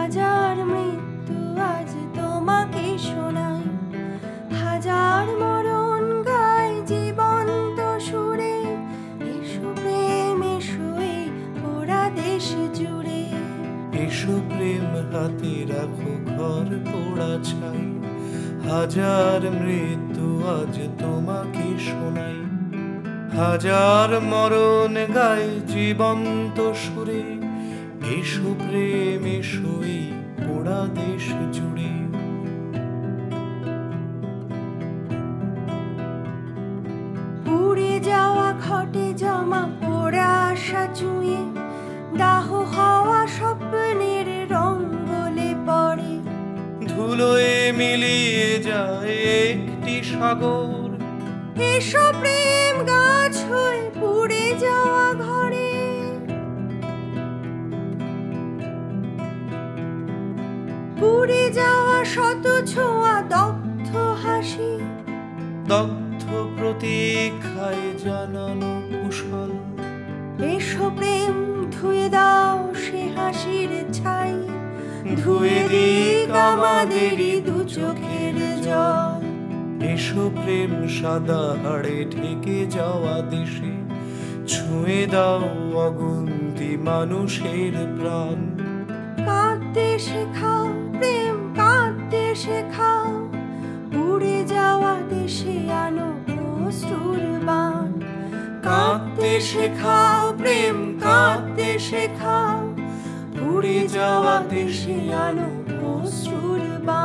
হাজার মৃত্যু আজ তোমাকে শোনাই, হাজার মরণ গাই জীবন্ত সুরে। এসো প্রেম এসো এই পোড়া দেশ জুড়ে। এসো প্রেম হাতে রাখো ঘর পোড়া ছাই, হাজার মৃত্যু আজ তোমাকে শোনাই। হাজার মরণ গায় জীবন্ত সুরে। এসো প্রেম এসো এই পোড়া দেশ জুড়ে। পুড়ে যাওয়া ঘটে জমা পোড়া আশা চুঁয়ে, দাহ হওয়া স্বপ্নের রং গলে পড়ে। ধুলোয় মিলিয়ে যায় একটি সাগর। এসো প্রেম গাছ হয়ে পুড়ে যাওয়া ঘরে। পুড়ে যাওয়া শত ছোঁয়া দগ্ধ হাসি, দগ্ধ প্রতীক্ষায় জানানো কুশল। এসো প্রেম ধুয়ে দাও সে হাসির ছাই, ধুয়ে দিক আমাদেরই দু চোখের জল। এসো প্রেম সাদা হাড়ে ঢেকে যাওয়া দেশে, ছুঁয়ে দাও অগুন্তি মানুষের প্রাণ। কাঁদতে শেখাও প্রেম কাঁদতে শেখাও, পুড়ে যাওয়া দেশে আনো অশ্রুর বাণ। কাঁদতে শেখাও প্রেম কাঁদতে শেখাও, পুড়ে যাওয়া দেশে আনো অশ্রুর বাণ।